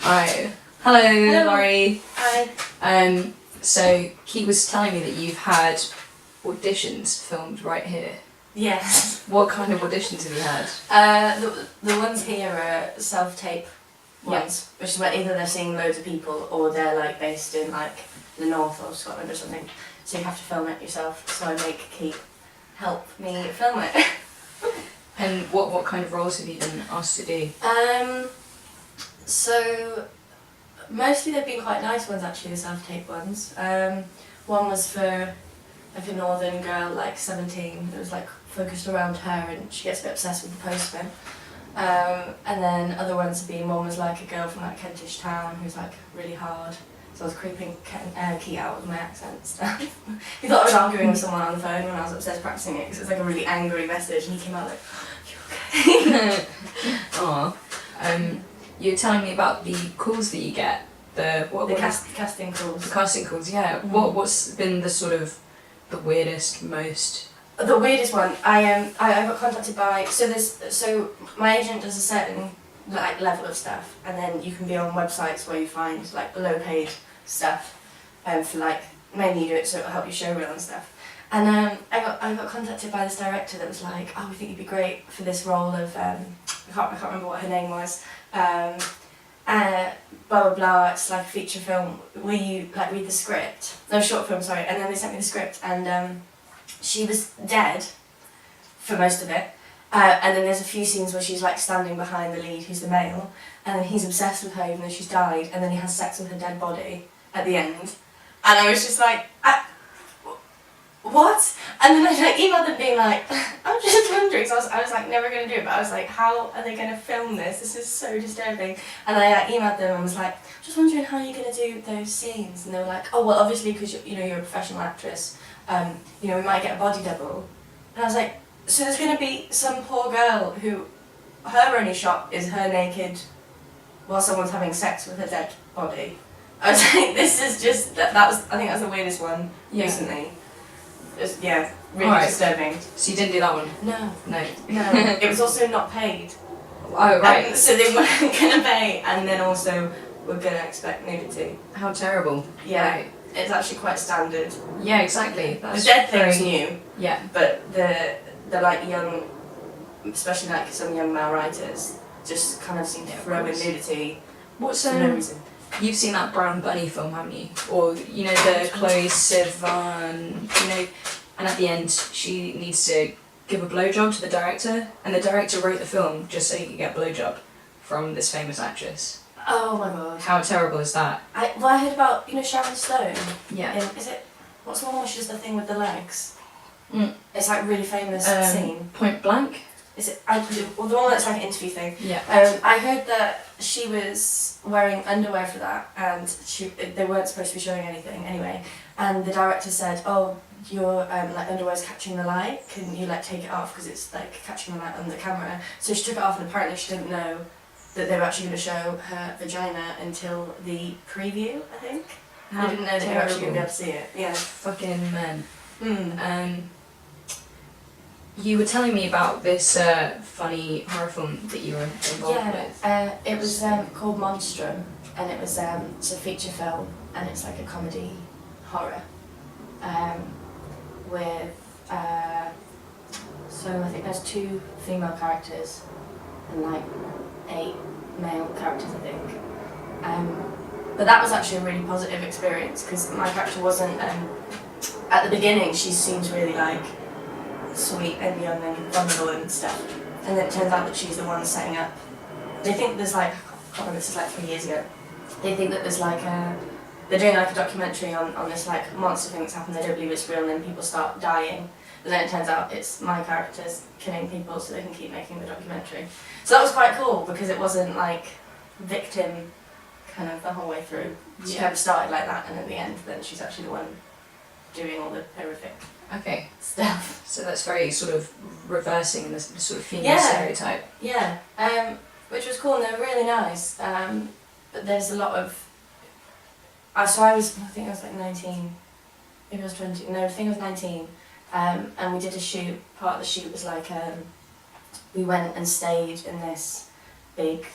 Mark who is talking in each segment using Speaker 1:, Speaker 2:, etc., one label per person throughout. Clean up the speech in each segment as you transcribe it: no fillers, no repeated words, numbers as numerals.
Speaker 1: Alright. Hello, Laurie.
Speaker 2: Hi.
Speaker 1: So Keith was telling me that you've had auditions filmed right here.
Speaker 2: Yes.
Speaker 1: What kind of auditions have you had?
Speaker 2: The ones here are self-tape ones, which is where either they're seeing loads of people or they're like based in like the north or Scotland or something. So you have to film it yourself. So I make Keith help me film it.
Speaker 1: And what kind of roles have you been asked to do?
Speaker 2: So mostly they've been quite nice ones actually, the self-tape ones. One was for like a northern girl, like 17, it was like focused around her and she gets a bit obsessed with the postman. And then other ones have been, one was like a girl from like Kentish town who's like really hard. So I was creeping Keith out with my accent and stuff. He thought I was arguing with someone on the phone when I was upstairs practicing it because it was like a really angry message and he came out like, you okay?
Speaker 1: Aww. You were telling me about the calls that you get. The
Speaker 2: casting calls.
Speaker 1: The casting calls, yeah. What's been the sort of the weirdest, most?
Speaker 2: The weirdest one, I got contacted by, so my agent does a certain like level of stuff, and then you can be on websites where you find like below paid stuff, for like, mainly you do it so it'll help your show reel and stuff. And I got contacted by this director that was like, oh, we think you'd be great for this role of, I can't remember what her name was, blah blah blah, it's like a feature film, will you like read the script? No, short film, sorry. And then they sent me the script and she was dead for most of it. And then there's a few scenes where she's like standing behind the lead, who's the male, and then he's obsessed with her even though she's died, and then he has sex with her dead body at the end. And I was just like, what? And then I like emailed them being like, I'm just wondering, so I was like never going to do it, but I was like, how are they going to film this? This is so disturbing. And I emailed them and was like, just wondering how you're going to do those scenes. And they were like, oh well, obviously because you're a professional actress, we might get a body double. And I was like, so there's going to be some poor girl who, her only shot is her naked while someone's having sex with her dead body. I was like, this is just, I think that's the weirdest one recently. Just, really disturbing.
Speaker 1: So you didn't do that one?
Speaker 2: No.
Speaker 1: No.
Speaker 2: It was also not paid.
Speaker 1: Oh, right.
Speaker 2: So they weren't going to pay, and then also we're going to expect nudity.
Speaker 1: How terrible.
Speaker 2: Yeah.
Speaker 1: Right.
Speaker 2: It's actually quite standard.
Speaker 1: Yeah, exactly.
Speaker 2: The dead thing's new.
Speaker 1: Yeah.
Speaker 2: But the like young, especially like some young male writers, just kind of seem to throw in nudity for no reason.
Speaker 1: You've seen that Brown Bunny film, haven't you? Or, the Chloe Sivan, and at the end she needs to give a blowjob to the director, and the director wrote the film just so he could get a blowjob from this famous actress.
Speaker 2: Oh my god.
Speaker 1: How terrible is that?
Speaker 2: I heard about, Sharon Stone.
Speaker 1: Yeah.
Speaker 2: What's the one where she does the thing with the legs?
Speaker 1: Mm.
Speaker 2: It's like really famous scene.
Speaker 1: Point Blank?
Speaker 2: Is it? The one that's like an interview thing.
Speaker 1: Yeah.
Speaker 2: I heard that she was wearing underwear for that, and they weren't supposed to be showing anything anyway. And the director said, "Oh, your like underwear's catching the light. Can you like take it off because it's like catching the light on the camera?" So she took it off, and apparently she didn't know that they were actually going to show her vagina until the preview. I think. They didn't know that they were actually going to be able to see it. Yeah.
Speaker 1: Fucking men.
Speaker 2: Mm.
Speaker 1: You were telling me about this funny horror film that you were involved with.
Speaker 2: Yeah, it was called Monstrum, and it was it's a feature film, and it's like a comedy horror, with so I think there's 2 female characters and like 8 male characters, I think. But that was actually a really positive experience because my character wasn't. At the beginning, she seems really like sweet and young and vulnerable and stuff, and then it turns out that she's the one setting up. They think there's like, I can't remember, this is like 3 years ago. They think that there's like they're doing like a documentary on this like monster thing that's happened. They don't believe it's real, and then people start dying. But then it turns out it's my characters killing people so they can keep making the documentary. So that was quite cool because it wasn't like victim kind of the whole way through. She kind of started like that, and at the end, then she's actually the one doing all the horrific stuff.
Speaker 1: So that's very sort of reversing the sort of female stereotype.
Speaker 2: Yeah, which was cool, and they were really nice. But there's a lot of. I think I was like 19, maybe I was 20. No, I think I was 19. And we did a shoot. Part of the shoot was like we went and stayed in this big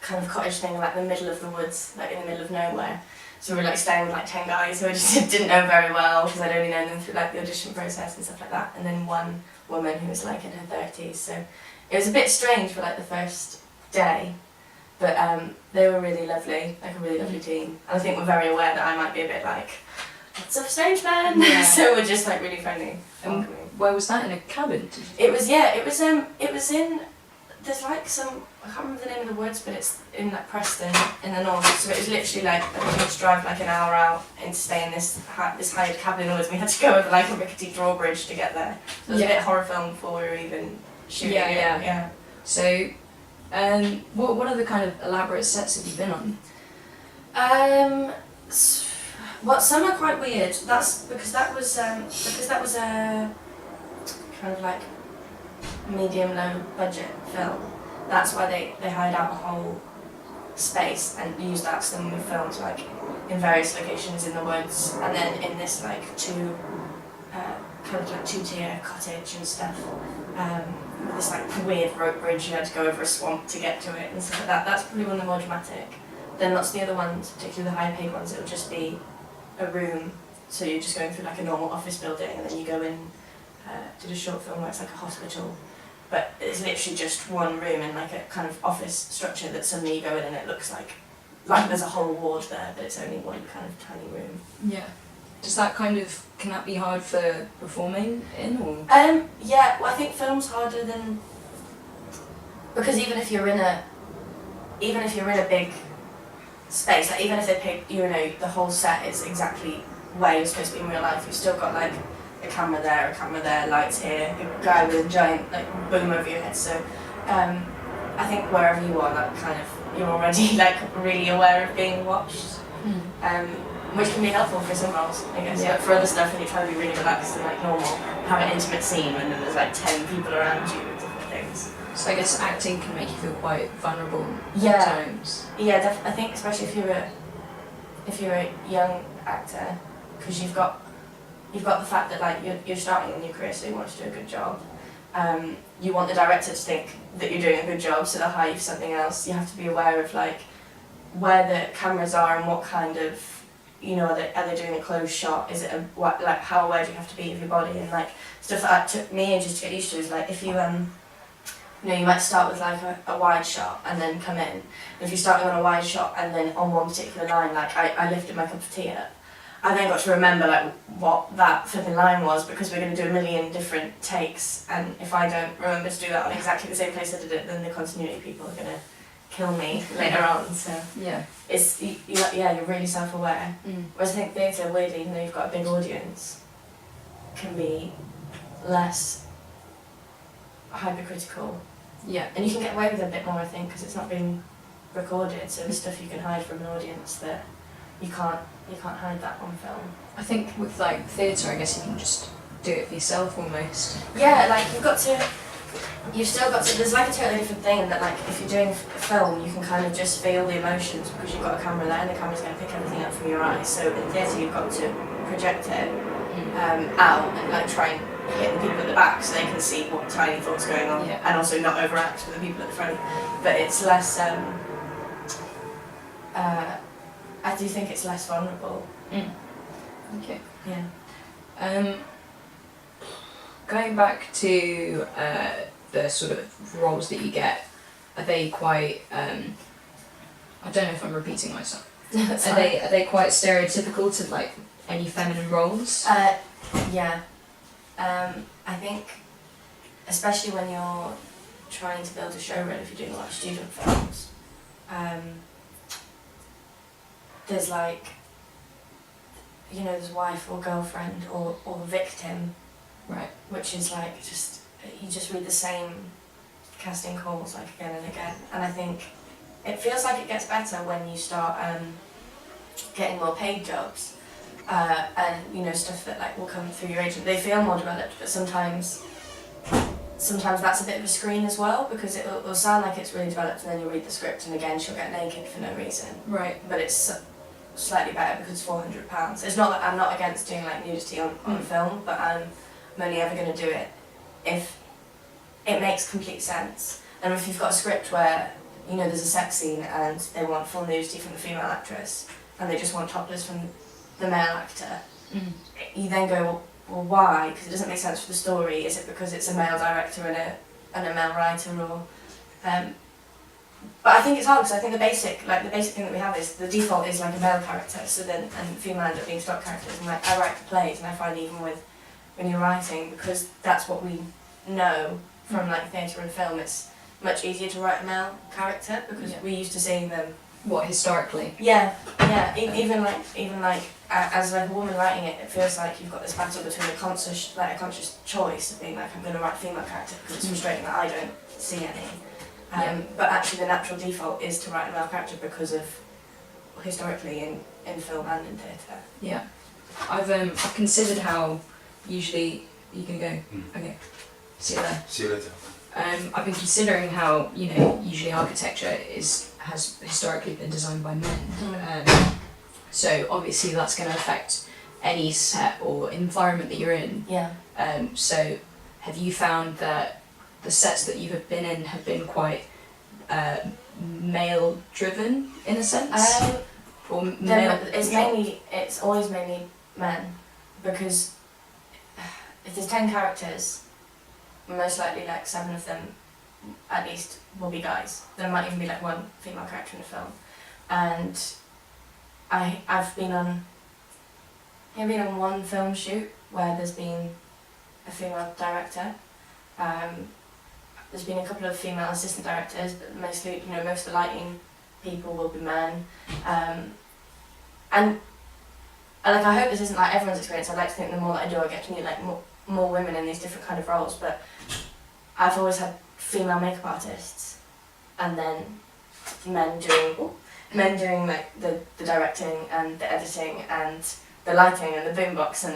Speaker 2: kind of cottage thing in like the middle of the woods, like in the middle of nowhere. So we were like staying with like 10 guys who I just didn't know very well because I'd only known them through like the audition process and stuff like that. And then one woman who was like in her 30s. So it was a bit strange for like the first day, but they were really lovely, like a really lovely team. And I think we're very aware that I might be a bit like, what's up, strange man?
Speaker 1: Yeah.
Speaker 2: So we're just like really friendly.
Speaker 1: Where was that, in a cabin?
Speaker 2: It was, yeah, it was in, there's like some, I can't remember the name of the woods, but it's in like Preston in the north. So it was literally like, I think we had to drive like an hour out and stay in this hired cabin in the woods. We had to go over like a rickety drawbridge to get there. So it was a bit horror film before we were even shooting it. Yeah.
Speaker 1: So, what other kind of elaborate sets have you been on?
Speaker 2: Well, some are quite weird. That's because that was a kind of like medium low budget film. That's why they hired out a whole space and used that. So then we filmed like in various locations in the woods, and then in this like kind of like 2-tier cottage and stuff. This like weird rope bridge, you had to go over a swamp to get to it and stuff like that. That's probably one of the more dramatic. Then lots of the other ones, particularly the higher paid ones, it would just be a room. So you're just going through like a normal office building, and then you go in, did a short film where it's like a hospital. But it's literally just one room in like a kind of office structure that suddenly you go in and it looks like there's a whole ward there, but it's only one kind of tiny room.
Speaker 1: Yeah. Does that can that be hard for performing in, or?
Speaker 2: Yeah, well I think film's harder than, because even if you're in a big space, like even if they pick, the whole set is exactly where you're supposed to be in real life, you've still got like a camera there, lights here, a guy with a giant like boom over your head. So I think wherever you are, that kind of, you're already like really aware of being watched, which can be helpful for some roles, I guess.
Speaker 1: Yeah.
Speaker 2: But for other stuff, when you try to be really relaxed and like normal, have an intimate scene and then there's like 10 people around you and different things.
Speaker 1: So I guess acting can make you feel quite vulnerable
Speaker 2: Yeah.
Speaker 1: at times.
Speaker 2: Yeah, I think especially if you're a young actor, because you've got the fact that like you're starting a new career, so you want to do a good job. You want the director to think that you're doing a good job, so they'll hire you for something else. You have to be aware of like where the cameras are and what kind of, are they doing a closed shot? Is it how aware do you have to be of your body, and like stuff that took me ages to get used to is like if you you might start with like a wide shot and then come in. And if you're starting on a wide shot and then on one particular line, like I lifted my cup of tea up, I then got to remember like what that flipping line was, because we're going to do a million different takes, and if I don't remember to do that on exactly the same place I did it, then the continuity people are going to kill me later on. So
Speaker 1: Yeah.
Speaker 2: it's you're really self-aware. Whereas I think theatre, weirdly, even though you've got a big audience, can be less hypercritical.
Speaker 1: Yeah.
Speaker 2: And you can get away with it a bit more, I think, because it's not being recorded, so there's stuff you can hide from an audience that you can't hide that on film.
Speaker 1: I think with like theatre, I guess you can just do it for yourself almost.
Speaker 2: Yeah, like you've still got to, there's like a totally different thing in that like if you're doing film, you can kind of just feel the emotions because you've got a camera there and the camera's going to pick everything up from your eyes. So in theatre, you've got to project it out and like try and hit the people at the back so they can see what tiny thoughts going on, and also not overact with the people at the front. But it's less, I do think it's less vulnerable.
Speaker 1: Okay.
Speaker 2: Yeah.
Speaker 1: Going back to the sort of roles that you get, are they quite, I don't know if I'm repeating myself, are they quite stereotypical to like any feminine roles?
Speaker 2: Yeah. I think, especially when you're trying to build a showreel, if you're doing a lot of student films, there's like, there's wife or girlfriend or victim,
Speaker 1: Right.
Speaker 2: which is like you just read the same casting calls like again and again. And I think it feels like it gets better when you start getting more paid jobs. And stuff that like will come through your agent. They feel more developed, but sometimes that's a bit of a screen as well, because it'll sound like it's really developed, and then you read the script and again she'll get naked for no reason.
Speaker 1: Right.
Speaker 2: But it's slightly better because it's £400. It's not that I'm not against doing like nudity on film, but I'm only ever going to do it if it makes complete sense. And if you've got a script where you know, there's a sex scene and they want full nudity from the female actress and they just want topless from the male actor, you then go, well, why? Because it doesn't make sense for the story. Is it because it's a male director and a male writer, or? But I think it's hard because I think the basic thing that we have is the default is like a male character, so then and female end up being stock characters. And like I write the plays, and I find even with when you're writing, because that's what we know from like theatre and film, it's much easier to write a male character because we're used to seeing them.
Speaker 1: What, historically?
Speaker 2: Yeah. Even like as like a woman writing it, it feels like you've got this battle between a conscious choice of being like, I'm going to write a female character because it's frustrating that I don't see any. But actually the natural default is to write a male character because of historically in film and in theatre.
Speaker 1: Yeah. I've considered how usually you can go. Okay. See you there.
Speaker 3: See you later.
Speaker 1: I've been considering how, you know, usually architecture has historically been designed by men. So obviously that's going to affect any set or environment that you're in.
Speaker 2: Yeah.
Speaker 1: So have you found that the sets that you have been in have been quite male driven in a sense? Or male?
Speaker 2: It's always mainly men, because if there's 10 characters, most likely like 7 of them at least will be guys. There might even be like 1 female character in the film. And I've been on 1 film shoot where there's been a female director. There's been a couple of female assistant directors, but mostly, you know, most of the lighting people will be men. And like I hope this isn't like everyone's experience. I'd like to think the more that I do, I get to meet like more women in these different kind of roles. But I've always had female makeup artists, and then men doing like the directing and the editing and the lighting and the boombox, and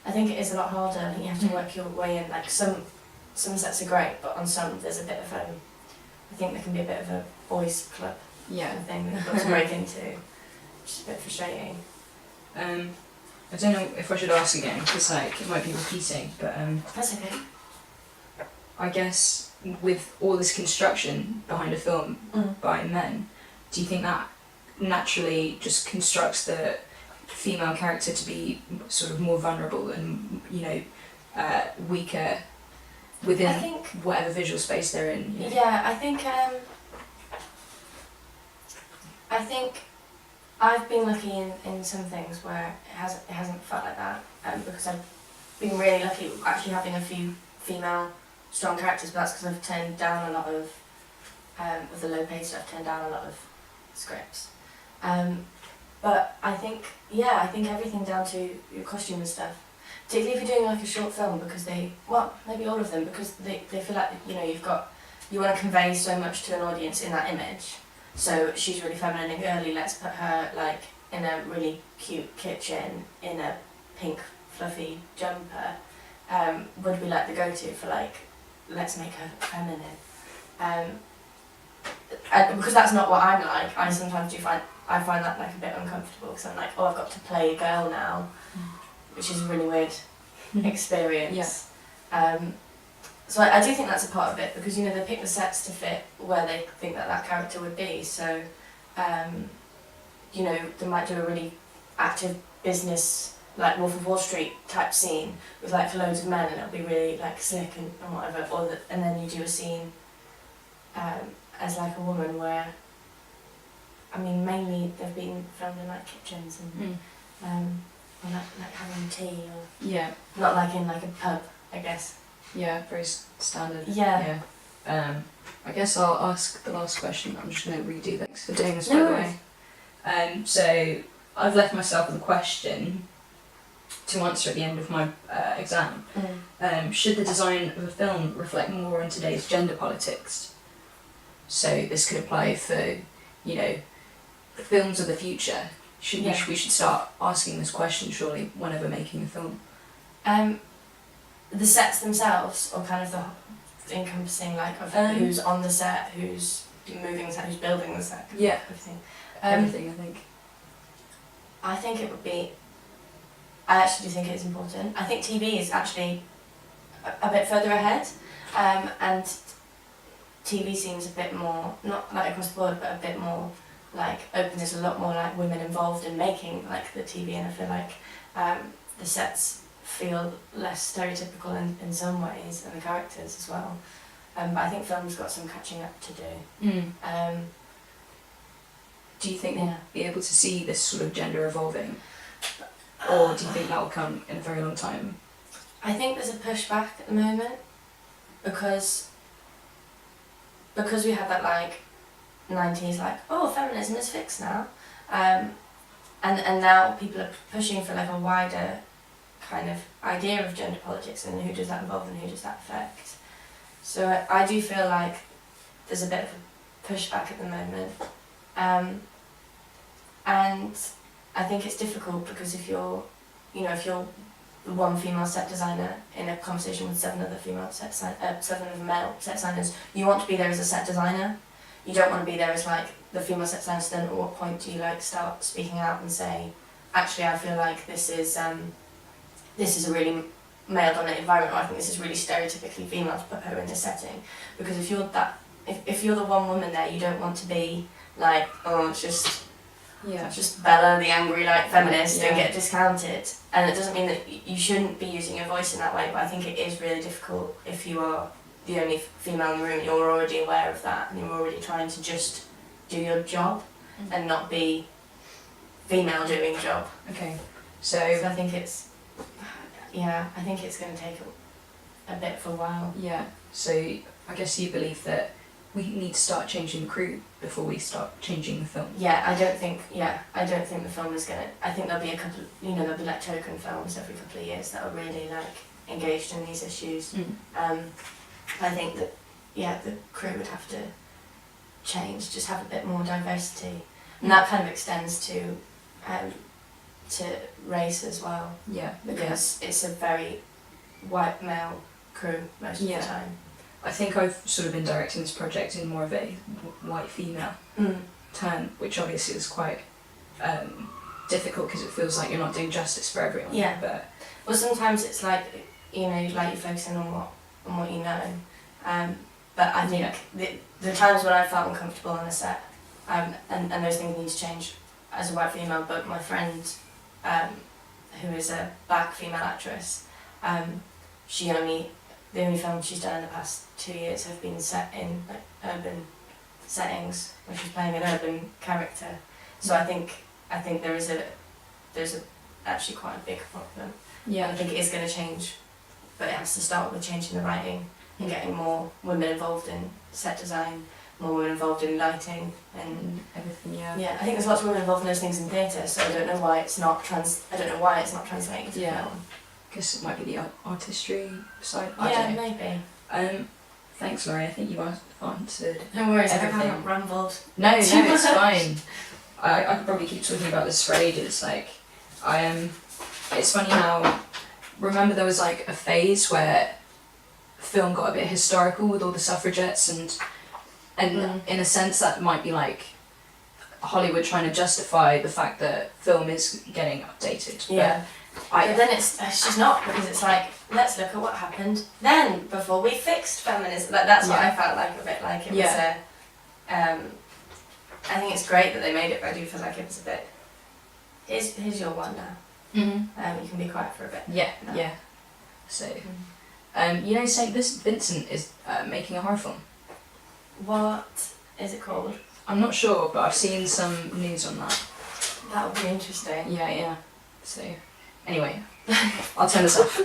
Speaker 2: I think it is a lot harder. I think you have to work your way in. Like some sets are great, but on some there's a bit of I think there can be a bit of a boys club kind of thing that you've got to break into, which is a bit frustrating.
Speaker 1: I don't know if I should ask again, because like it might be repeating, but
Speaker 2: That's okay.
Speaker 1: I guess with all this construction behind a film by men, do you think that naturally just constructs the female character to be sort of more vulnerable and, you know, weaker within whatever visual space they're in? You know?
Speaker 2: Yeah, I think I've been lucky in some things where it hasn't felt like that, because I've been really lucky actually having a few female strong characters, but that's because I've turned down a lot of, with the low paid stuff, turned down a lot of scripts. But I think everything down to your costume and stuff, particularly if you're doing like a short film, because maybe all of them, because they feel like, you know, you want to convey so much to an audience in that image. So she's really feminine and girly, let's put her like in a really cute kitchen in a pink fluffy jumper, would be like the go-to for like, let's make her feminine. And because that's not what I'm like, I sometimes find that like a bit uncomfortable, because I'm like, oh, I've got to play a girl now, which is a really weird experience. So I do think that's a part of it, because, you know, they pick the sets to fit where they think that character would be. So, you know, they might do a really active business, like Wolf of Wall Street type scene with like loads of men, and it'll be really like slick and whatever. And then you do a scene as like a woman where, I mean, mainly they've been filmed in like kitchens and or like having tea, or not like in like a pub, I guess.
Speaker 1: Yeah, very standard.
Speaker 2: Yeah.
Speaker 1: I guess I'll ask the last question. I'm just going to redo this for doing this, by the way. So I've left myself with a question to answer at the end of my exam. Should the design of a film reflect more on today's gender politics? So this could apply for, you know, films of the future. We should start asking this question, surely, whenever making a film.
Speaker 2: The sets themselves, or kind of the encompassing, like, of who's on the set, who's moving the set, who's building the set.
Speaker 1: Yeah.
Speaker 2: Everything.
Speaker 1: Everything, I think.
Speaker 2: I think it would be, I actually do think it is important. I think TV is actually a bit further ahead, and TV seems a bit more, not like across the board, but a bit more like open. There's a lot more like women involved in making like the TV, and I feel like the sets feel less stereotypical in some ways, and the characters as well. But I think film's got some catching up to do.
Speaker 1: Do you think
Speaker 2: Yeah.
Speaker 1: we'll be able to see this sort of gender evolving? Or do you think that will come in a very long time?
Speaker 2: I think there's a pushback at the moment because we had that like 90s like, oh, feminism is fixed now, and now people are pushing for like a wider kind of idea of gender politics and who does that involve and who does that affect. So I do feel like there's a bit of a pushback at the moment, and I think it's difficult because if you're the one female set designer in a conversation with seven other male set designers, you want to be there as a set designer. You don't want to be there as like the female set designer. So then at what point do you like start speaking out and say, actually, I feel like this is a really male-dominated environment, or I think this is really stereotypically female to put her in this setting. Because if you're the one woman there, you don't want to be like, oh, it's just Bella, the angry like feminist, and get discounted. And it doesn't mean that you shouldn't be using your voice in that way, but I think it is really difficult if you are the only female in the room. You're already aware of that, and you're already trying to just do your job and not be female doing the job.
Speaker 1: Okay,
Speaker 2: so I think it's going to take a bit for a while.
Speaker 1: Yeah, so I guess you believe that we need to start changing the crew before we start changing the film.
Speaker 2: Yeah, I don't think the film is gonna. I think there'll be a couple. There'll be like token films every couple of years that are really like engaged in these issues. I think that the crew would have to change, just have a bit more diversity, and that kind of extends to race as well.
Speaker 1: Yeah,
Speaker 2: because it's a very white male crew most of the time.
Speaker 1: I think I've sort of been directing this project in more of a white female turn, which obviously is quite difficult because it feels like you're not doing justice for everyone.
Speaker 2: Yeah.
Speaker 1: But
Speaker 2: well, sometimes it's like like you're focusing on what you know. But I think the times when I felt uncomfortable on a set, and those things need to change as a white female. But my friend, who is a black female actress, the only films she's done in the past 2 years have been set in like urban settings where she's playing an urban character. So I think there's actually quite a big problem.
Speaker 1: yeah,
Speaker 2: I think it is going to change, but it has to start with changing the writing and getting more women involved in set design, more women involved in lighting and
Speaker 1: everything.
Speaker 2: yeah. I think there's lots of women involved in those things in theatre, so I don't know why it's not translating to film.
Speaker 1: I guess it might be the artistry side.
Speaker 2: Yeah, maybe.
Speaker 1: Thanks, Laurie. I think you answered.
Speaker 2: No worries, I
Speaker 1: everything.
Speaker 2: haven't rambled.
Speaker 1: No, it's fine. I could probably keep talking about this for ages. Like, it's funny how, remember there was like a phase where film got a bit historical with all the suffragettes and in a sense that might be like Hollywood trying to justify the fact that film is getting updated.
Speaker 2: Yeah. But then it's just not, because it's like, let's look at what happened then before we fixed feminism. Like, that's what I felt like a bit like. It was I think it's great that they made it, but I do feel like it was a bit. Here's your one now. You can be quiet for a bit.
Speaker 1: Yeah. So, St. Vincent is making a horror film.
Speaker 2: What is it called?
Speaker 1: I'm not sure, but I've seen some news on that.
Speaker 2: That would be interesting.
Speaker 1: Yeah. So, anyway, I'll turn this off.